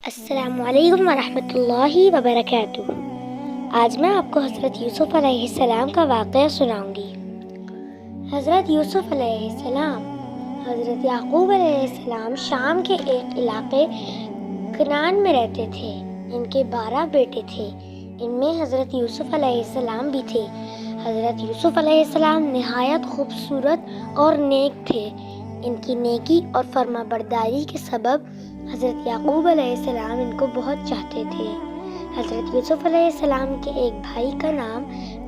السلام علیکم ورحمۃ اللہ وبرکاتہ۔ آج میں آپ کو حضرت یوسف علیہ السلام کا واقعہ سناؤں گی۔ حضرت یوسف علیہ السلام، حضرت یعقوب علیہ السلام شام کے ایک علاقے کنعان میں رہتے تھے۔ ان کے 12 بیٹے تھے، ان میں حضرت یوسف علیہ السلام بھی تھے۔ حضرت یوسف علیہ السلام نہایت خوبصورت اور نیک تھے۔ ان کی نیکی اور فرما برداری کے سبب حضرت یعقوب علیہ السلام ان کو بہت چاہتے تھے۔ حضرت یوسف علیہ السلام کے ایک بھائی کا نام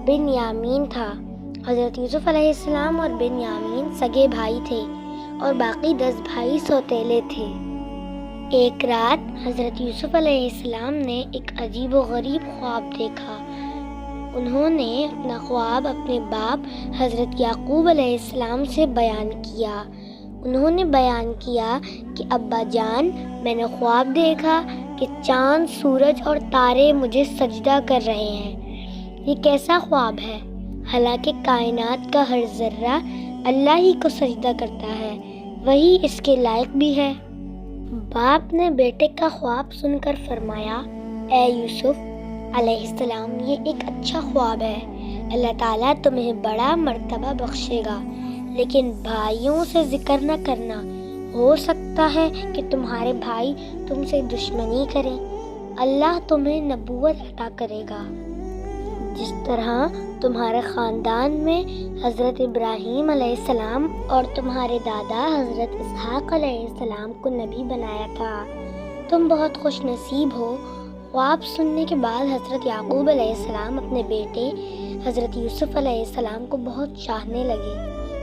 بنیامین تھا۔ حضرت یوسف علیہ السلام اور بنیامین سگے بھائی تھے اور باقی 10 بھائی سوتیلے تھے۔ ایک رات حضرت یوسف علیہ السلام نے ایک عجیب و غریب خواب دیکھا۔ انہوں نے اپنا خواب اپنے باپ حضرت یعقوب علیہ السلام سے بیان کیا۔ انہوں نے بیان کیا کہ ابا جان، میں نے خواب دیکھا کہ چاند، سورج اور تارے مجھے سجدہ کر رہے ہیں۔ یہ کیسا خواب ہے؟ حالانکہ کائنات کا ہر ذرہ اللہ ہی کو سجدہ کرتا ہے، وہی اس کے لائق بھی ہے۔ باپ نے بیٹے کا خواب سن کر فرمایا، اے یوسف علیہ السلام، یہ ایک اچھا خواب ہے، اللہ تعالیٰ تمہیں بڑا مرتبہ بخشے گا، لیکن بھائیوں سے ذکر نہ کرنا، ہو سکتا ہے کہ تمہارے بھائی تم سے دشمنی کریں، اللہ تمہیں نبوت عطا کرے گا۔ جس طرح تمہارے خاندان میں حضرت ابراہیم علیہ السلام اور تمہارے دادا حضرت اسحاق علیہ السلام کو نبی بنایا تھا، تم بہت خوش نصیب ہو۔ خواب سننے کے بعد حضرت یعقوب علیہ السلام اپنے بیٹے حضرت یوسف علیہ السلام کو بہت چاہنے لگے۔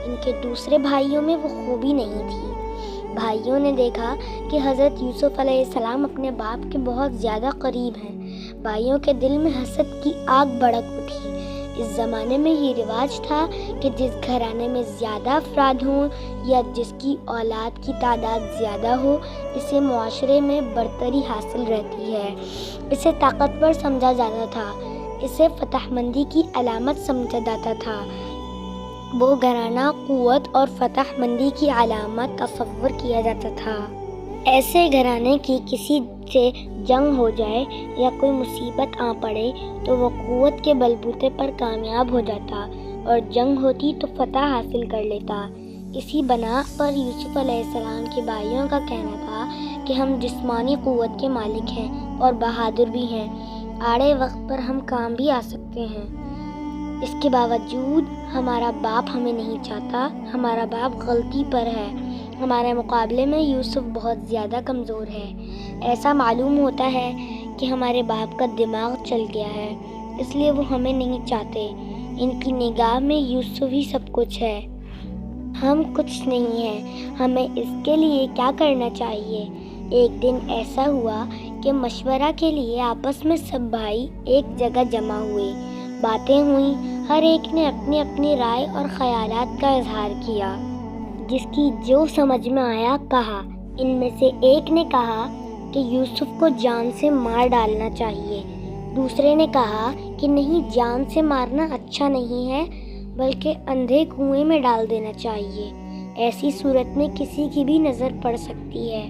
ان کے دوسرے بھائیوں میں وہ خوبی نہیں تھی۔ بھائیوں نے دیکھا کہ حضرت یوسف علیہ السلام اپنے باپ کے بہت زیادہ قریب ہیں۔ بھائیوں کے دل میں حسد کی آگ بھڑک اٹھی۔ اس زمانے میں یہ رواج تھا کہ جس گھرانے میں زیادہ افراد ہوں یا جس کی اولاد کی تعداد زیادہ ہو، اسے معاشرے میں برتری حاصل رہتی ہے، اسے طاقتور سمجھا جاتا تھا، اسے فتح مندی کی علامت سمجھا جاتا تھا۔ وہ گھرانہ قوت اور فتح مندی کی علامت تصور کیا جاتا تھا۔ ایسے گھرانے کی کسی سے جنگ ہو جائے یا کوئی مصیبت آ پڑے تو وہ قوت کے بلبوتے پر کامیاب ہو جاتا، اور جنگ ہوتی تو فتح حاصل کر لیتا۔ اسی بنا پر یوسف علیہ السلام کے بھائیوں کا کہنا تھا کہ ہم جسمانی قوت کے مالک ہیں اور بہادر بھی ہیں، آڑے وقت پر ہم کام بھی آ سکتے ہیں۔ اس کے باوجود ہمارا باپ ہمیں نہیں چاہتا، ہمارا باپ غلطی پر ہے، ہمارے مقابلے میں یوسف بہت زیادہ کمزور ہے۔ ایسا معلوم ہوتا ہے کہ ہمارے باپ کا دماغ چل گیا ہے، اس لیے وہ ہمیں نہیں چاہتے۔ ان کی نگاہ میں یوسف ہی سب کچھ ہے، ہم کچھ نہیں ہیں۔ ہمیں اس کے لیے کیا کرنا چاہیے؟ ایک دن ایسا ہوا کہ مشورہ کے لیے آپس میں سب بھائی ایک جگہ جمع ہوئے۔ باتیں ہوئیں، ہر ایک نے اپنی اپنی رائے اور خیالات کا اظہار کیا۔ جس کی جو سمجھ میں آیا کہا۔ ان میں سے ایک نے کہا کہ یوسف کو جان سے مار ڈالنا چاہیے۔ دوسرے نے کہا کہ نہیں، جان سے مارنا اچھا نہیں ہے، بلکہ اندھے کنویں میں ڈال دینا چاہیے، ایسی صورت میں کسی کی بھی نظر پڑ سکتی ہے،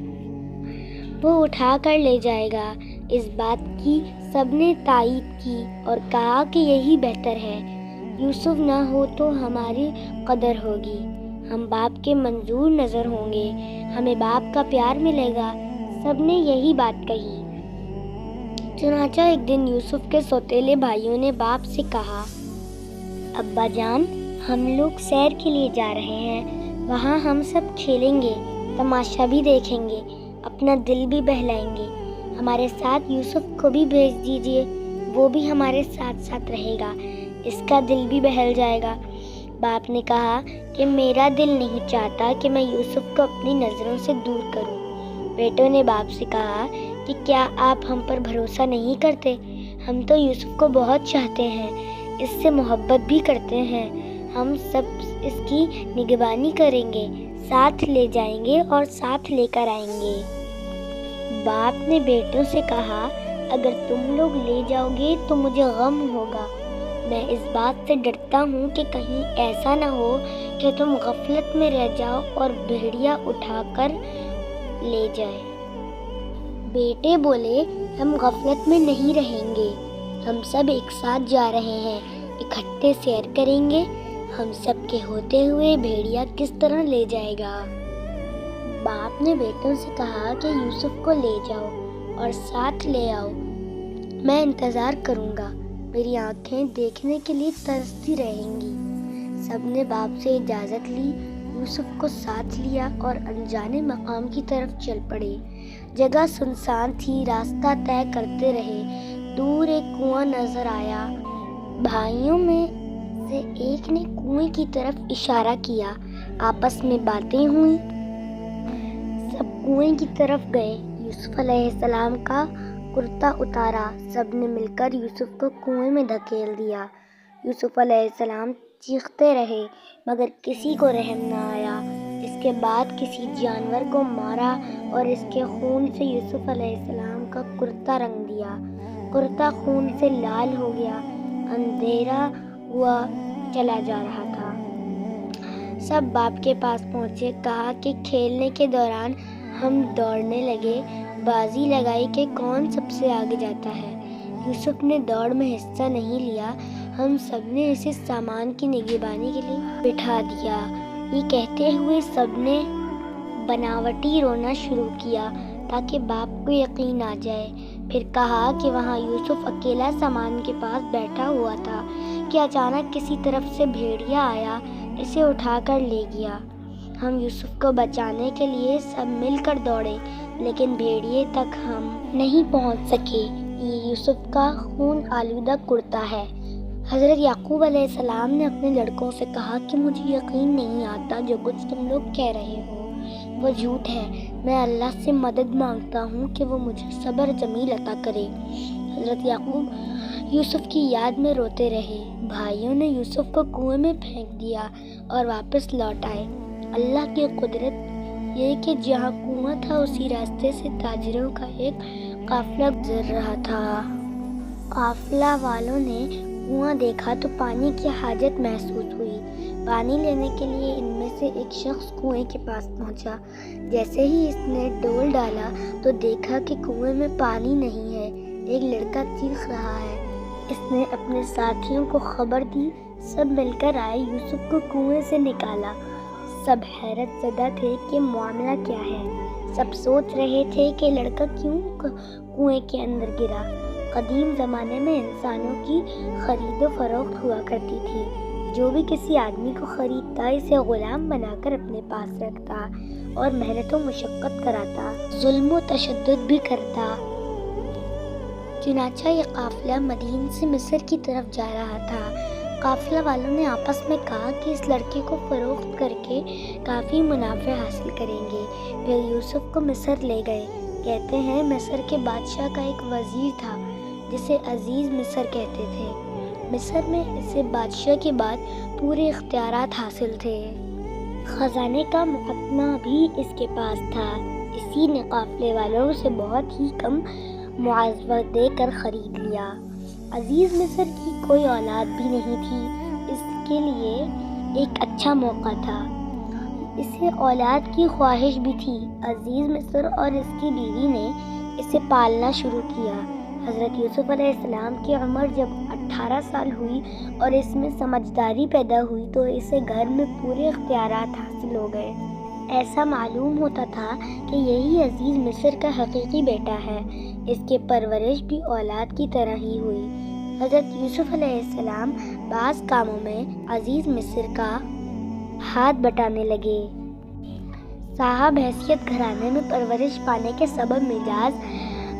وہ اٹھا کر لے جائے گا۔ اس بات کی سب نے تائید کی اور کہا کہ یہی بہتر ہے، یوسف نہ ہو تو ہماری قدر ہوگی، ہم باپ کے منظور نظر ہوں گے، ہمیں باپ کا پیار ملے گا۔ سب نے یہی بات کہی۔ چنانچہ ایک دن یوسف کے سوتیلے بھائیوں نے باپ سے کہا، ابا جان، ہم لوگ سیر کے لیے جا رہے ہیں، وہاں ہم سب کھیلیں گے، تماشا بھی دیکھیں گے، اپنا دل بھی بہلائیں گے، ہمارے ساتھ یوسف کو بھی بھیج دیجیے، وہ بھی ہمارے ساتھ ساتھ رہے گا، اس کا دل بھی بہل جائے گا۔ باپ نے کہا کہ میرا دل نہیں چاہتا کہ میں یوسف کو اپنی نظروں سے دور کروں۔ بیٹوں نے باپ سے کہا کہ کیا آپ ہم پر بھروسہ نہیں کرتے؟ ہم تو یوسف کو بہت چاہتے ہیں، اس سے محبت بھی کرتے ہیں، ہم سب اس کی نگہبانی کریں گے، ساتھ لے جائیں گے اور ساتھ لے کر آئیں گے۔ باپ نے بیٹوں سے کہا، اگر تم لوگ لے جاؤ گے تو مجھے غم ہوگا، میں اس بات سے ڈرتا ہوں کہ کہیں ایسا نہ ہو کہ تم غفلت میں رہ جاؤ اور بھیڑیا اٹھا کر لے جائے۔ بیٹے بولے ہم غفلت میں نہیں رہیں گے، ہم سب ایک ساتھ جا رہے ہیں، اکٹھے سیر کریں گے، ہم سب کے ہوتے ہوئے بھیڑیا کس طرح لے جائے گا؟ باپ نے بیٹوں سے کہا کہ یوسف کو لے جاؤ اور ساتھ لے آؤ، میں انتظار کروں گا، میری آنکھیں دیکھنے کے لیے ترستی رہیں گی۔ سب نے باپ سے اجازت لی، یوسف کو ساتھ لیا اور انجانے مقام کی طرف چل پڑے۔ جگہ سنسان تھی، راستہ طے کرتے رہے، دور ایک کنواں نظر آیا۔ بھائیوں میں سے ایک نے کنویں کی طرف اشارہ کیا، آپس میں باتیں ہوئیں، سب کنویں کی طرف گئے۔ یوسف علیہ السلام کا کرتا اتارا، سب نے مل کر یوسف کو کنویں میں دھکیل دیا۔ یوسف علیہ السلام چیختے رہے مگر کسی کو رحم نہ آیا۔ اس کے بعد کسی جانور کو مارا اور اس کے خون سے یوسف علیہ السلام کا کرتا رنگ دیا۔ کرتا خون سے لال ہو گیا، اندھیرا ہوا چلا جا رہا تھا۔ سب باپ کے پاس پہنچے، کہا کہ کھیلنے کے دوران ہم دوڑنے لگے، بازی لگائی کہ کون سب سے آگے جاتا ہے۔ یوسف نے دوڑ میں حصہ نہیں لیا، ہم سب نے اسے سامان کی نگہبانی کے لیے بٹھا دیا۔ یہ کہتے ہوئے سب نے بناوٹی رونا شروع کیا تاکہ باپ کو یقین آ جائے۔ پھر کہا کہ وہاں یوسف اکیلا سامان کے پاس بیٹھا ہوا تھا کہ اچانک کسی طرف سے بھیڑیا آیا، اسے اٹھا کر لے گیا۔ ہم یوسف کو بچانے کے لیے سب مل کر دوڑے لیکن بھیڑیے تک ہم نہیں پہنچ سکے۔ یہ یوسف کا خون آلودہ کرتا ہے۔ حضرت یعقوب علیہ السلام نے اپنے لڑکوں سے کہا کہ مجھے یقین نہیں آتا جو کچھ تم لوگ کہہ رہے ہو وہ جھوٹ ہے، میں اللہ سے مدد مانگتا ہوں کہ وہ مجھے صبر جمیل عطا کرے۔ حضرت یعقوب یوسف کی یاد میں روتے رہے۔ بھائیوں نے یوسف کو کنویں میں پھینک دیا اور واپس لوٹ آئے۔ اللہ کی قدرت یہ کہ جہاں کنواں تھا اسی راستے سے تاجروں کا ایک قافلہ گزر رہا تھا۔ قافلہ والوں نے کنواں دیکھا تو پانی کی حاجت محسوس ہوئی۔ پانی لینے کے لیے ان میں سے ایک شخص کنویں کے پاس پہنچا۔ جیسے ہی اس نے ڈول ڈالا تو دیکھا کہ کنویں میں پانی نہیں ہے، ایک لڑکا چیخ رہا ہے۔ اس نے اپنے ساتھیوں کو خبر دی، سب مل کر آئے، یوسف کو کنویں سے نکالا۔ سب حیرت زدہ تھے کہ معاملہ کیا ہے۔ سب سوچ رہے تھے کہ لڑکا کیوں کنویں کے اندر گرا۔ قدیم زمانے میں انسانوں کی خرید و فروخت ہوا کرتی تھی۔ جو بھی کسی آدمی کو خریدتا اسے غلام بنا کر اپنے پاس رکھتا اور محنت و مشقت کراتا، ظلم و تشدد بھی کرتا۔ چنانچہ یہ قافلہ مدین سے مصر کی طرف جا رہا تھا۔ قافلہ والوں نے آپس میں کہا کہ اس لڑکے کو فروخت کر کے کافی منافع حاصل کریں گے۔ پھر یوسف کو مصر لے گئے۔ کہتے ہیں مصر کے بادشاہ کا ایک وزیر تھا جسے عزیز مصر کہتے تھے۔ مصر میں اسے بادشاہ کے بعد پورے اختیارات حاصل تھے۔ خزانے کا مقدمہ بھی اس کے پاس تھا۔ اسی نے قافلے والوں سے بہت ہی کم معاوضہ دے کر خرید لیا۔ عزیز مصر کی کوئی اولاد بھی نہیں تھی، اس کے لیے ایک اچھا موقع تھا۔ اسے اولاد کی خواہش بھی تھی۔ عزیز مصر اور اس کی بیوی نے اسے پالنا شروع کیا۔ حضرت یوسف علیہ السلام کی عمر جب 18 سال ہوئی اور اس میں سمجھداری پیدا ہوئی تو اسے گھر میں پورے اختیارات حاصل ہو گئے۔ ایسا معلوم ہوتا تھا کہ یہی عزیز مصر کا حقیقی بیٹا ہے۔ اس کی پرورش بھی اولاد کی طرح ہی ہوئی۔ حضرت یوسف علیہ السلام بعض کاموں میں عزیز مصر کا ہاتھ بٹانے لگے۔ صاحب حیثیت گھرانے میں پرورش پانے کے سبب مزاج،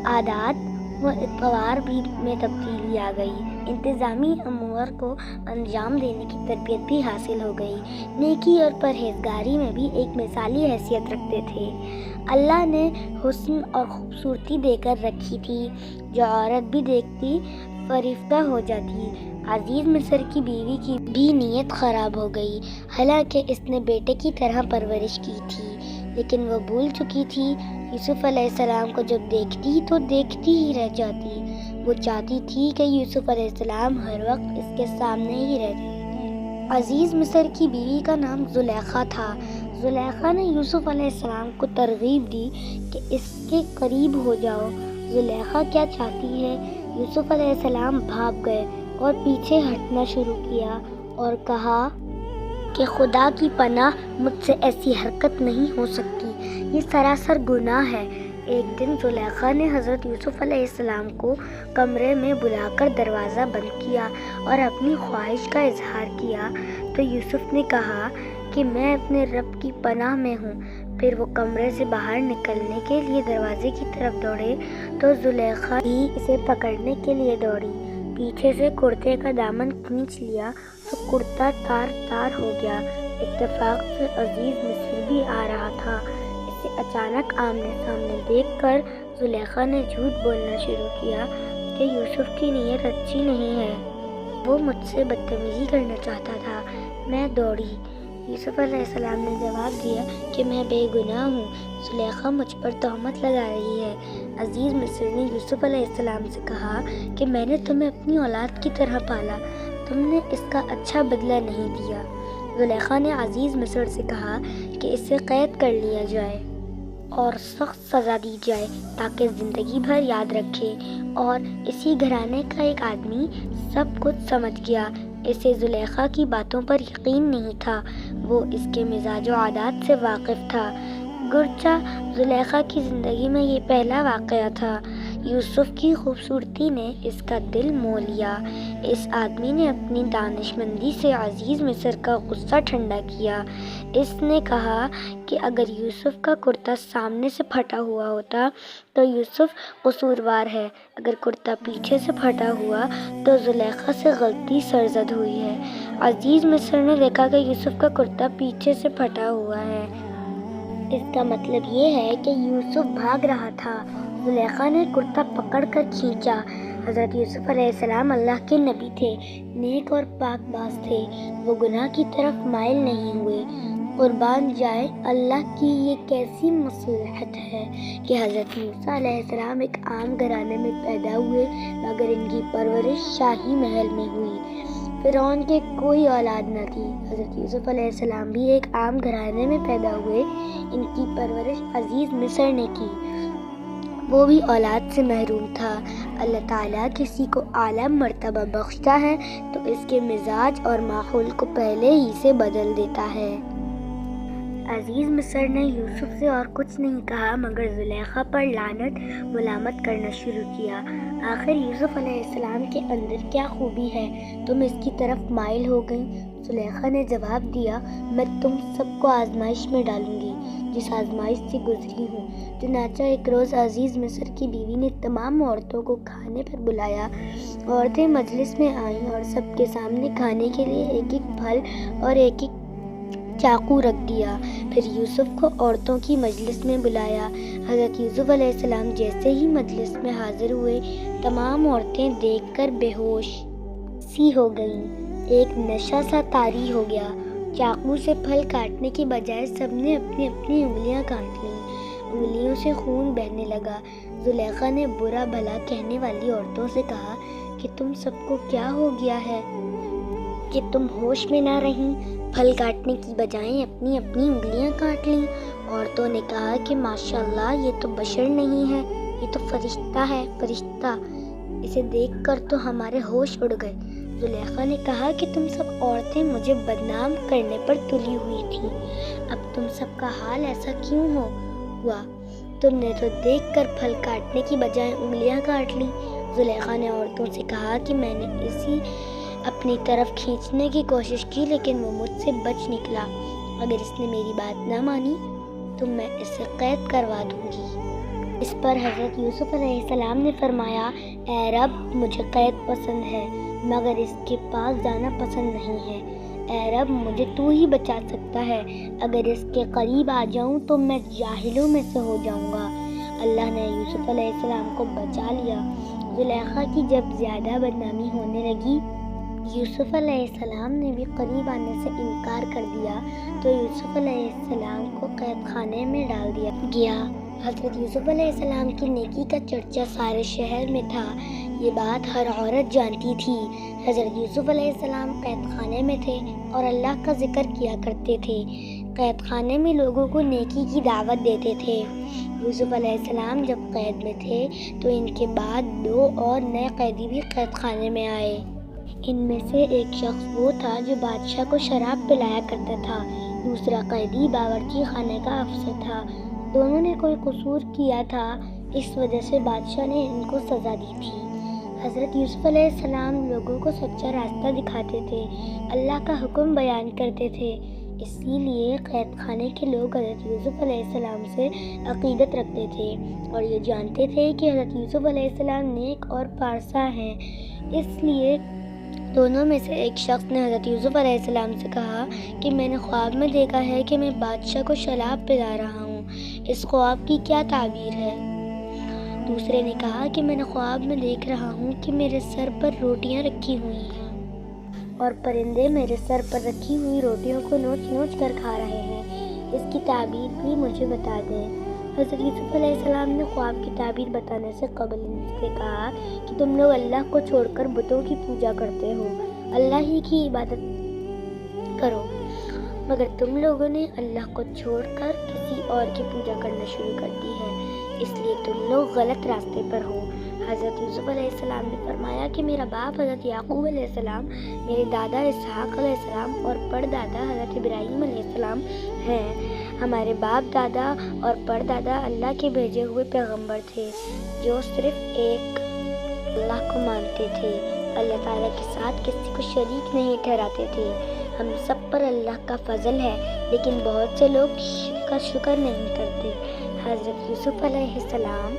عادات و اطوار بھی میں تبدیلی آ گئی۔ انتظامی امور کو انجام دینے کی تربیت بھی حاصل ہو گئی۔ نیکی اور پرہیزگاری میں بھی ایک مثالی حیثیت رکھتے تھے۔ اللہ نے حسن اور خوبصورتی دے کر رکھی تھی، جو عورت بھی دیکھتی فریفتہ ہو جاتی۔ عزیز مصر کی بیوی کی بھی نیت خراب ہو گئی، حالانکہ اس نے بیٹے کی طرح پرورش کی تھی، لیکن وہ بھول چکی تھی۔ یوسف علیہ السلام کو جب دیکھتی تو دیکھتی ہی رہ جاتی۔ وہ چاہتی تھی کہ یوسف علیہ السلام ہر وقت اس کے سامنے ہی رہتے۔ عزیز مصر کی بیوی کا نام زلیخا تھا۔ زلیخا نے یوسف علیہ السلام کو ترغیب دی کہ اس کے قریب ہو جاؤ۔ زلیخا کیا چاہتی ہے؟ یوسف علیہ السلام بھاگ گئے اور پیچھے ہٹنا شروع کیا اور کہا کہ خدا کی پناہ، مجھ سے ایسی حرکت نہیں ہو سکتی، یہ سراسر گناہ ہے۔ ایک دن زلیخا نے حضرت یوسف علیہ السلام کو کمرے میں بلا کر دروازہ بند کیا اور اپنی خواہش کا اظہار کیا تو یوسف نے کہا کہ میں اپنے رب کی پناہ میں ہوں۔ پھر وہ کمرے سے باہر نکلنے کے لیے دروازے کی طرف دوڑے تو زلیخا بھی اسے پکڑنے کے لیے دوڑی۔ پیچھے سے کرتے کا دامن کھینچ لیا تو کرتا تار تار ہو گیا۔ اتفاق سے عزیز مصر بھی آ رہا تھا۔ اسے اچانک آمنے سامنے دیکھ کر زلیخا نے جھوٹ بولنا شروع کیا کہ یوسف کی نیت اچھی نہیں ہے، وہ مجھ سے بدتمیزی کرنا چاہتا تھا۔ میں دوڑی۔ یوسف علیہ السلام نے جواب دیا کہ میں بے گناہ ہوں، زلیخا مجھ پر تہمت لگا رہی ہے۔ عزیز مصر نے یوسف علیہ السلام سے کہا کہ میں نے تمہیں اپنی اولاد کی طرح پالا، تم نے اس کا اچھا بدلہ نہیں دیا۔ زلیخا نے عزیز مصر سے کہا کہ اسے قید کر لیا جائے اور سخت سزا دی جائے تاکہ زندگی بھر یاد رکھے۔ اور اسی گھرانے کا ایک آدمی سب کچھ سمجھ گیا۔ اسے زلیخا کی باتوں پر یقین نہیں تھا، وہ اس کے مزاج و عادات سے واقف تھا، گرچہ زلیخا کی زندگی میں یہ پہلا واقعہ تھا۔ یوسف کی خوبصورتی نے اس کا دل مو لیا۔ اس آدمی نے اپنی دانشمندی سے عزیز مصر کا غصہ ٹھنڈا کیا۔ اس نے کہا کہ اگر یوسف کا کرتا سامنے سے پھٹا ہوا ہوتا تو یوسف قصوروار ہے، اگر کرتا پیچھے سے پھٹا ہوا تو زلیخا سے غلطی سرزد ہوئی ہے۔ عزیز مصر نے دیکھا کہ یوسف کا کرتا پیچھے سے پھٹا ہوا ہے، اس کا مطلب یہ ہے کہ یوسف بھاگ رہا تھا۔ زلیخا نے کرتا پکڑ کر کھینچا۔ حضرت یوسف علیہ السلام اللہ کے نبی تھے، نیک اور پاک باز تھے، وہ گناہ کی طرف مائل نہیں ہوئے۔ قربان جائے اللہ کی یہ کیسی مصلحت ہے کہ حضرت موسیٰ علیہ السلام ایک عام گھرانے میں پیدا ہوئے مگر ان کی پرورش شاہی محل میں ہوئی۔ فرعون کے کوئی اولاد نہ تھی، حضرت یوسف علیہ السلام بھی ایک عام گھرانے میں پیدا ہوئے، ان کی پرورش عزیز مصر نے کی، وہ بھی اولاد سے محروم تھا۔ اللہ تعالیٰ کسی کو اعلیٰ مرتبہ بخشتا ہے تو اس کے مزاج اور ماحول کو پہلے ہی سے بدل دیتا ہے۔ عزیز مصر نے یوسف سے اور کچھ نہیں کہا مگر زلیخا پر لعنت ملامت کرنا شروع کیا۔ آخر یوسف علیہ السلام کے اندر کیا خوبی ہے تم اس کی طرف مائل ہو گئیں؟ زلیخا نے جواب دیا، میں تم سب کو آزمائش میں ڈالوں گی جس آزمائش سے گزری ہوں۔ چنانچہ ایک روز عزیز مصر کی بیوی نے تمام عورتوں کو کھانے پر بلایا۔ عورتیں مجلس میں آئیں اور سب کے سامنے کھانے کے لیے ایک ایک پھل اور ایک ایک چاقو رکھ دیا۔ پھر یوسف کو عورتوں کی مجلس میں بلایا۔ حضرت یوسف علیہ السلام جیسے ہی مجلس میں حاضر ہوئے، تمام عورتیں دیکھ کر بے ہوش سی ہو گئیں، ایک نشہ سا طاری ہو گیا۔ چاقو سے پھل کاٹنے کی بجائے سب نے اپنی اپنی انگلیاں کاٹ لیں، انگلیوں سے خون بہنے لگا۔ زلیخا نے برا بھلا کہنے والی عورتوں سے کہا کہ تم سب کو کیا ہو گیا ہے کہ تم ہوش میں نہ رہیں، پھل کاٹنے کی بجائے اپنی اپنی انگلیاں کاٹ لیں۔ عورتوں نے کہا کہ ماشاءاللہ یہ تو بشر نہیں ہے، یہ تو فرشتہ ہے، فرشتہ، اسے دیکھ کر تو ہمارے ہوش اڑ گئے۔ زلیخا نے کہا کہ تم سب عورتیں مجھے بدنام کرنے پر تلی ہوئی تھیں، اب تم سب کا حال ایسا کیوں ہوا؟ تم نے تو دیکھ کر پھل کاٹنے کی بجائے انگلیاں کاٹ لیں۔ زلیخا نے عورتوں سے کہا کہ میں نے اسی اپنی طرف کھینچنے کی کوشش کی لیکن وہ مجھ سے بچ نکلا، اگر اس نے میری بات نہ مانی تو میں اسے قید کروا دوں گی۔ اس پر حضرت یوسف علیہ السلام نے فرمایا، اے رب، مجھے قید پسند ہے مگر اس کے پاس جانا پسند نہیں ہے۔ اے رب، مجھے تو ہی بچا سکتا ہے، اگر اس کے قریب آ جاؤں تو میں جاہلوں میں سے ہو جاؤں گا۔ اللہ نے یوسف علیہ السلام کو بچا لیا۔ زلیخا کی جب زیادہ بدنامی ہونے لگی، یوسف علیہ السلام نے بھی قریب آنے سے انکار کر دیا تو یوسف علیہ السلام کو قید خانے میں ڈال دیا گیا۔ حضرت یوسف علیہ السلام کی نیکی کا چرچا سارے شہر میں تھا۔ یہ بات ہر عورت جانتی تھی۔ حضرت یوسف علیہ السلام قید خانے میں تھے اور اللہ کا ذکر کیا کرتے تھے۔ قید خانے میں لوگوں کو نیکی کی دعوت دیتے تھے۔ یوسف علیہ السلام جب قید میں تھے تو ان کے بعد 2 اور نئے قیدی بھی قید خانے میں آئے۔ ان میں سے ایک شخص وہ تھا جو بادشاہ کو شراب پلایا کرتا تھا، دوسرا قیدی باورچی خانے کا افسر تھا۔ دونوں نے کوئی قصور کیا تھا، اس وجہ سے بادشاہ نے ان کو سزا دی تھی۔ حضرت یوسف علیہ السلام لوگوں کو سچا راستہ دکھاتے تھے، اللہ کا حکم بیان کرتے تھے، اسی لیے قید خانے کے لوگ حضرت یوسف علیہ السلام سے عقیدت رکھتے تھے اور یہ جانتے تھے کہ حضرت یوسف علیہ السلام نیک اور پارسا ہیں۔ اس لیے دونوں میں سے ایک شخص نے حضرت یوسف علیہ السلام سے کہا کہ میں نے خواب میں دیکھا ہے کہ میں بادشاہ کو شراب پلا رہا ہوں، اس خواب کی کیا تعبیر ہے؟ دوسرے نے کہا کہ میں نے خواب میں دیکھ رہا ہوں کہ میرے سر پر روٹیاں رکھی ہوئی ہیں اور پرندے میرے سر پر رکھی ہوئی روٹیوں کو نوچ نوچ کر کھا رہے ہیں، اس کی تعبیر بھی مجھے بتا دیں۔ حضرت یوسف علیہ السلام نے خواب کی تعبیر بتانے سے قبل ان سے کہا کہ تم لوگ اللہ کو چھوڑ کر بتوں کی پوجا کرتے ہو، اللہ ہی کی عبادت کرو، مگر تم لوگوں نے اللہ کو چھوڑ کر کسی اور کی پوجا کرنا شروع کر دی ہے، اس لیے تم لوگ غلط راستے پر ہو۔ حضرت یوسف علیہ السلام نے فرمایا کہ میرا باپ حضرت یعقوب علیہ السلام، میرے دادا اسحاق علیہ السلام اور پردادا حضرت ابراہیم علیہ السلام ہیں۔ ہمارے باپ دادا اور پردادا اللہ کے بھیجے ہوئے پیغمبر تھے جو صرف ایک اللہ کو مانتے تھے، اللہ تعالیٰ کے ساتھ کسی کو شریک نہیں ٹھہراتے تھے۔ ہم سب پر اللہ کا فضل ہے، لیکن بہت سے لوگ اس کا شکر نہیں کرتے۔ حضرت یوسف علیہ السلام